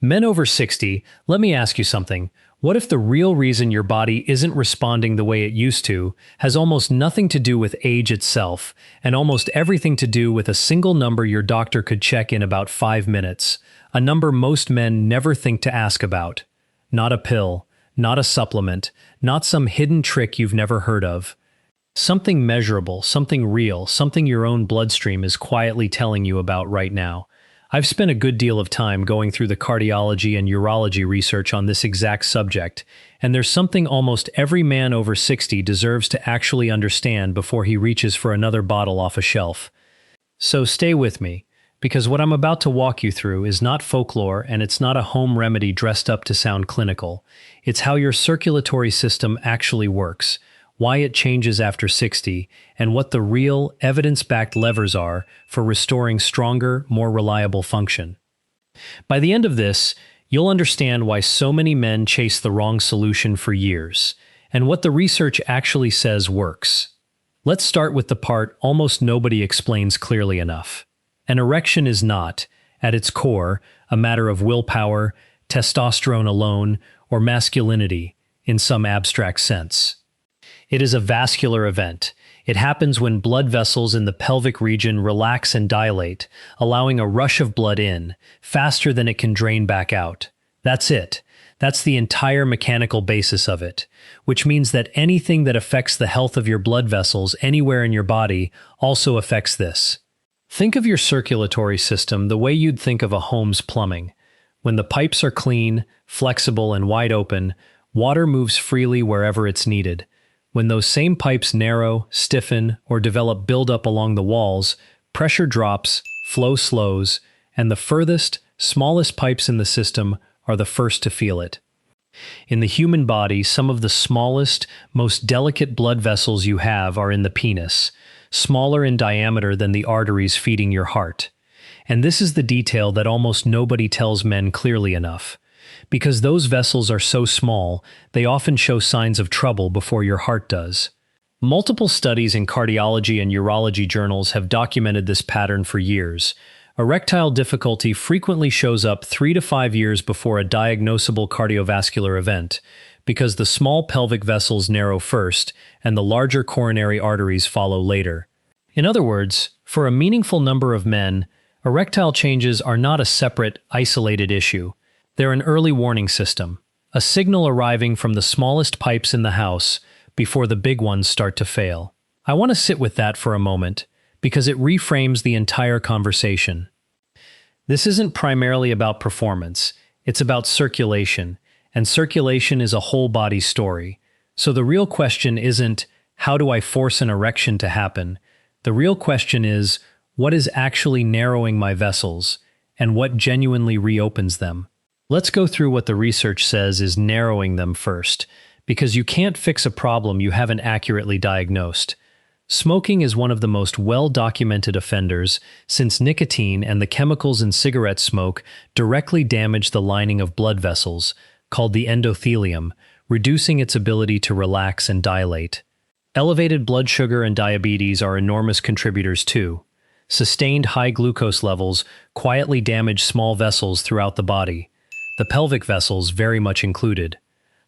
Men over 60, let me ask you something. What if the real reason your body isn't responding the way it used to has almost nothing to do with age itself, and almost everything to do with a single number your doctor could check in about 5 minutes? A number most men never think to ask about. Not a pill, not a supplement, not some hidden trick you've never heard of. Something measurable, something real, something your own bloodstream is quietly telling you about right now. I've spent a good deal of time going through the cardiology and urology research on this exact subject, and there's something almost every man over 60 deserves to actually understand before he reaches for another bottle off a shelf. So stay with me, because what I'm about to walk you through is not folklore and it's not a home remedy dressed up to sound clinical. It's how your circulatory system actually works, why it changes after 60, and what the real, evidence-backed levers are for restoring stronger, more reliable function. By the end of this, you'll understand why so many men chase the wrong solution for years, and what the research actually says works. Let's start with the part almost nobody explains clearly enough. An erection is not, at its core, a matter of willpower, testosterone alone, or masculinity, in some abstract sense. It is a vascular event. It happens when blood vessels in the pelvic region relax and dilate, allowing a rush of blood in, faster than it can drain back out. That's it. That's the entire mechanical basis of it, which means that anything that affects the health of your blood vessels anywhere in your body also affects this. Think of your circulatory system the way you'd think of a home's plumbing. When the pipes are clean, flexible, and wide open, water moves freely wherever it's needed. When those same pipes narrow, stiffen, or develop buildup along the walls, pressure drops, flow slows, and the furthest, smallest pipes in the system are the first to feel it. In the human body, some of the smallest, most delicate blood vessels you have are in the penis, smaller in diameter than the arteries feeding your heart. And this is the detail that almost nobody tells men clearly enough. Because those vessels are so small, they often show signs of trouble before your heart does. Multiple studies in cardiology and urology journals have documented this pattern for years. Erectile difficulty frequently shows up 3 to 5 years before a diagnosable cardiovascular event, because the small pelvic vessels narrow first and the larger coronary arteries follow later. In other words, for a meaningful number of men, erectile changes are not a separate, isolated issue. They're an early warning system, a signal arriving from the smallest pipes in the house before the big ones start to fail. I want to sit with that for a moment, because it reframes the entire conversation. This isn't primarily about performance, it's about circulation, and circulation is a whole body story. So the real question isn't, how do I force an erection to happen? The real question is, what is actually narrowing my vessels, and what genuinely reopens them? Let's go through what the research says is narrowing them first, because you can't fix a problem you haven't accurately diagnosed. Smoking is one of the most well-documented offenders, since nicotine and the chemicals in cigarette smoke directly damage the lining of blood vessels, called the endothelium, reducing its ability to relax and dilate. Elevated blood sugar and diabetes are enormous contributors too. Sustained high glucose levels quietly damage small vessels throughout the body, the pelvic vessels very much included.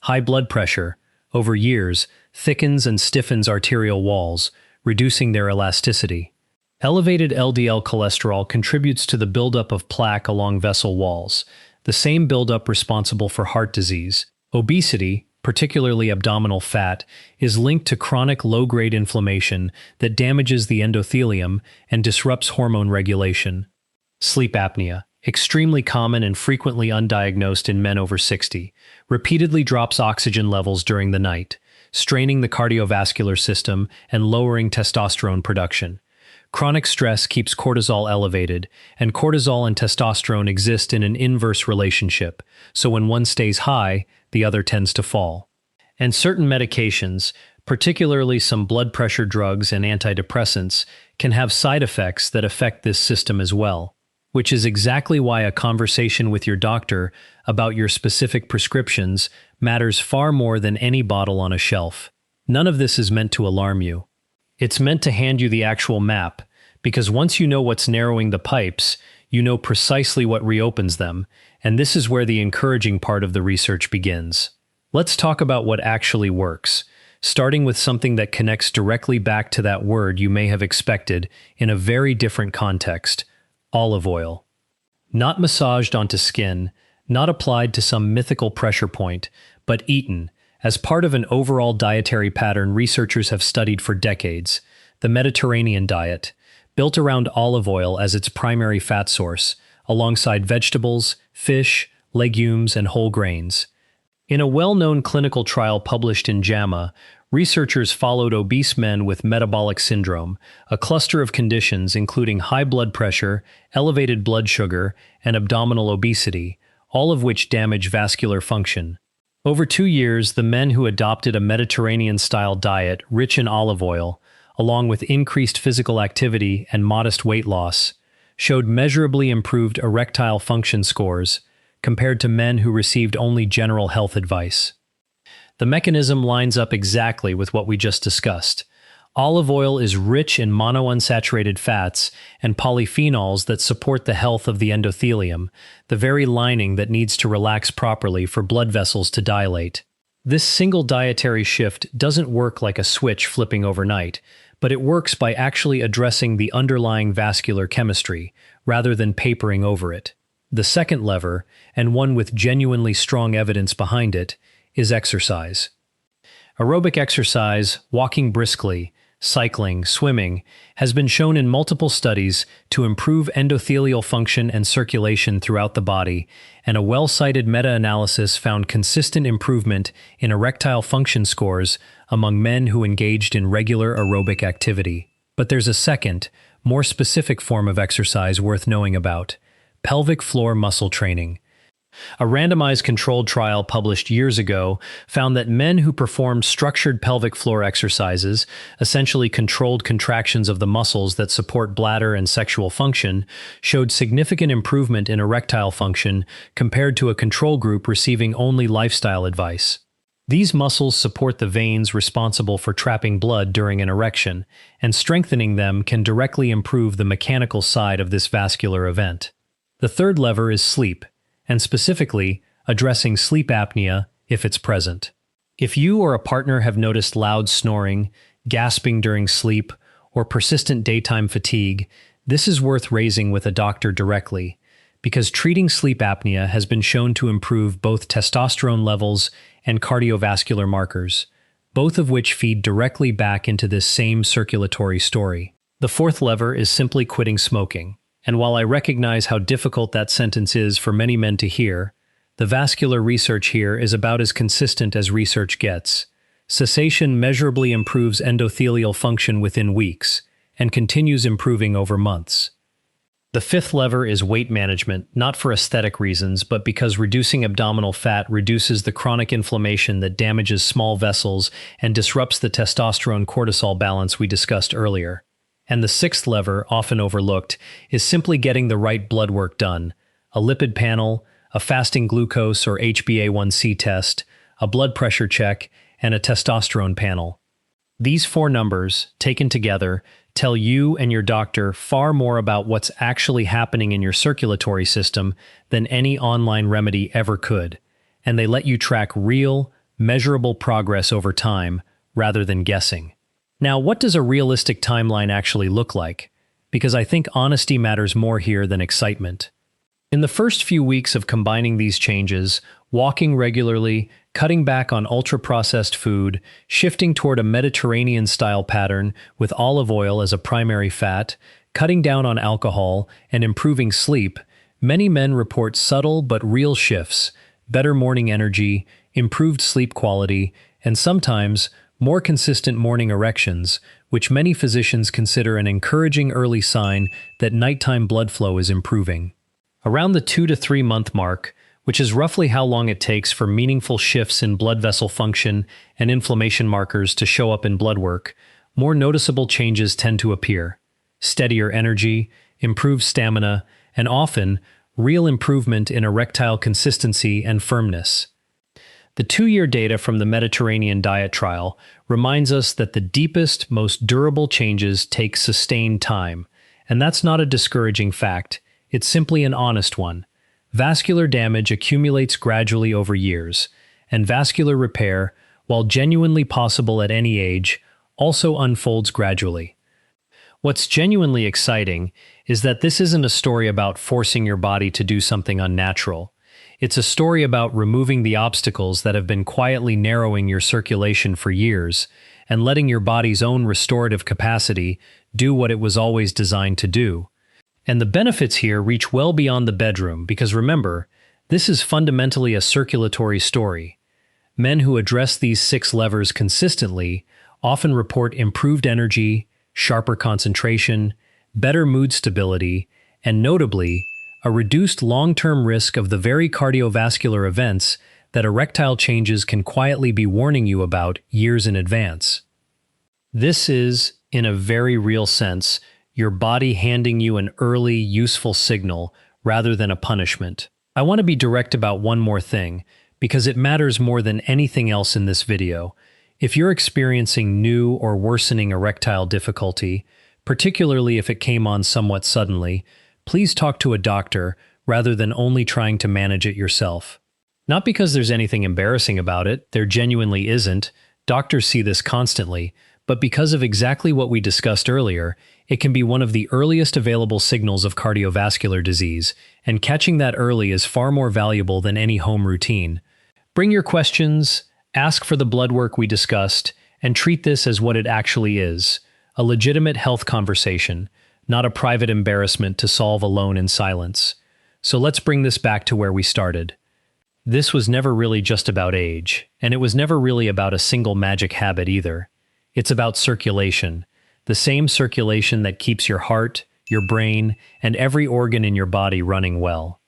High blood pressure, over years, thickens and stiffens arterial walls, reducing their elasticity. Elevated LDL cholesterol contributes to the buildup of plaque along vessel walls, the same buildup responsible for heart disease. Obesity, particularly abdominal fat, is linked to chronic low-grade inflammation that damages the endothelium and disrupts hormone regulation. Sleep apnea, extremely common and frequently undiagnosed in men over 60, repeatedly drops oxygen levels during the night, straining the cardiovascular system and lowering testosterone production. Chronic stress keeps cortisol elevated, and cortisol and testosterone exist in an inverse relationship, so when one stays high, the other tends to fall. And certain medications, particularly some blood pressure drugs and antidepressants, can have side effects that affect this system as well, which is exactly why a conversation with your doctor about your specific prescriptions matters far more than any bottle on a shelf. None of this is meant to alarm you. It's meant to hand you the actual map, because once you know what's narrowing the pipes, you know precisely what reopens them, and this is where the encouraging part of the research begins. Let's talk about what actually works, starting with something that connects directly back to that word you may have expected in a very different context: olive oil. Not massaged onto skin, not applied to some mythical pressure point, but eaten as part of an overall dietary pattern researchers have studied for decades: the Mediterranean diet, built around olive oil as its primary fat source, alongside vegetables, fish, legumes, and whole grains. In a well-known clinical trial published in JAMA, researchers followed obese men with metabolic syndrome, a cluster of conditions including high blood pressure, elevated blood sugar, and abdominal obesity, all of which damage vascular function. Over 2 years, the men who adopted a Mediterranean-style diet rich in olive oil, along with increased physical activity and modest weight loss, showed measurably improved erectile function scores compared to men who received only general health advice. The mechanism lines up exactly with what we just discussed. Olive oil is rich in monounsaturated fats and polyphenols that support the health of the endothelium, the very lining that needs to relax properly for blood vessels to dilate. This single dietary shift doesn't work like a switch flipping overnight, but it works by actually addressing the underlying vascular chemistry, rather than papering over it. The second lever, and one with genuinely strong evidence behind it, is exercise. Aerobic exercise, walking briskly, cycling, swimming, has been shown in multiple studies to improve endothelial function and circulation throughout the body, and a well-cited meta-analysis found consistent improvement in erectile function scores among men who engaged in regular aerobic activity. But there's a second, more specific form of exercise worth knowing about: pelvic floor muscle training. A randomized controlled trial published years ago found that men who performed structured pelvic floor exercises, essentially controlled contractions of the muscles that support bladder and sexual function, showed significant improvement in erectile function compared to a control group receiving only lifestyle advice. These muscles support the veins responsible for trapping blood during an erection, and strengthening them can directly improve the mechanical side of this vascular event. The third lever is sleep, and specifically, addressing sleep apnea if it's present. If you or a partner have noticed loud snoring, gasping during sleep, or persistent daytime fatigue, this is worth raising with a doctor directly, because treating sleep apnea has been shown to improve both testosterone levels and cardiovascular markers, both of which feed directly back into this same circulatory story. The fourth lever is simply quitting smoking. And while I recognize how difficult that sentence is for many men to hear, the vascular research here is about as consistent as research gets. Cessation measurably improves endothelial function within weeks, and continues improving over months. The fifth lever is weight management, not for aesthetic reasons, but because reducing abdominal fat reduces the chronic inflammation that damages small vessels and disrupts the testosterone-cortisol balance we discussed earlier. And the sixth lever, often overlooked, is simply getting the right blood work done: a lipid panel, a fasting glucose or HbA1c test, a blood pressure check, and a testosterone panel. These 4 numbers, taken together, tell you and your doctor far more about what's actually happening in your circulatory system than any online remedy ever could, and they let you track real, measurable progress over time, rather than guessing. Now, what does a realistic timeline actually look like? Because I think honesty matters more here than excitement. In the first few weeks of combining these changes, walking regularly, cutting back on ultra-processed food, shifting toward a Mediterranean-style pattern with olive oil as a primary fat, cutting down on alcohol, and improving sleep, many men report subtle but real shifts: better morning energy, improved sleep quality, and sometimes more consistent morning erections, which many physicians consider an encouraging early sign that nighttime blood flow is improving. Around the 2 to 3 month mark, which is roughly how long it takes for meaningful shifts in blood vessel function and inflammation markers to show up in blood work, more noticeable changes tend to appear: steadier energy, improved stamina, and often, real improvement in erectile consistency and firmness. The 2-year data from the Mediterranean diet trial reminds us that the deepest, most durable changes take sustained time, and that's not a discouraging fact, it's simply an honest one. Vascular damage accumulates gradually over years, and vascular repair, while genuinely possible at any age, also unfolds gradually. What's genuinely exciting is that this isn't a story about forcing your body to do something unnatural. It's a story about removing the obstacles that have been quietly narrowing your circulation for years and letting your body's own restorative capacity do what it was always designed to do. And the benefits here reach well beyond the bedroom because remember, this is fundamentally a circulatory story. Men who address these 6 levers consistently often report improved energy, sharper concentration, better mood stability, and notably, a reduced long-term risk of the very cardiovascular events that erectile changes can quietly be warning you about years in advance. This is, in a very real sense, your body handing you an early, useful signal rather than a punishment. I want to be direct about one more thing, because it matters more than anything else in this video. If you're experiencing new or worsening erectile difficulty, particularly if it came on somewhat suddenly, please talk to a doctor rather than only trying to manage it yourself. Not because there's anything embarrassing about it, there genuinely isn't. Doctors see this constantly, but because of exactly what we discussed earlier, it can be one of the earliest available signals of cardiovascular disease, and catching that early is far more valuable than any home routine. Bring your questions, ask for the blood work we discussed, and treat this as what it actually is, a legitimate health conversation, not a private embarrassment to solve alone in silence. So let's bring this back to where we started. This was never really just about age, and it was never really about a single magic habit either. It's about circulation, the same circulation that keeps your heart, your brain, and every organ in your body running well.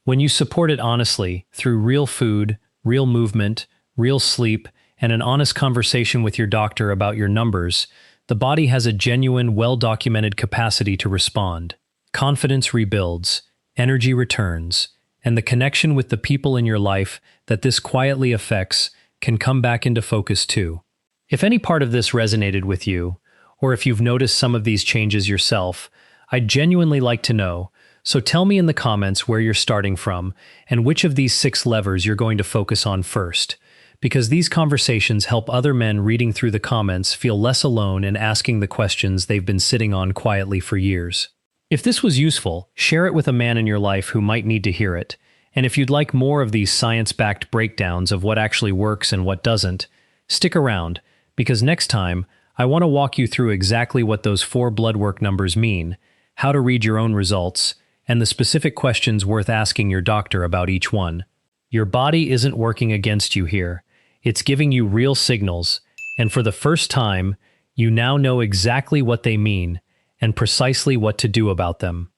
When you support it honestly, through real food, real movement, real sleep, and an honest conversation with your doctor about your numbers, the body has a genuine, well-documented capacity to respond. Confidence rebuilds, energy returns, and the connection with the people in your life that this quietly affects can come back into focus too. If any part of this resonated with you, or if you've noticed some of these changes yourself, I'd genuinely like to know, so tell me in the comments where you're starting from and which of these 6 levers you're going to focus on first, because these conversations help other men reading through the comments feel less alone in asking the questions they've been sitting on quietly for years. If this was useful, share it with a man in your life who might need to hear it, and if you'd like more of these science-backed breakdowns of what actually works and what doesn't, stick around, because next time, I want to walk you through exactly what those 4 blood work numbers mean, how to read your own results, and the specific questions worth asking your doctor about each one. Your body isn't working against you here. It's giving you real signals, and for the first time, you now know exactly what they mean and precisely what to do about them.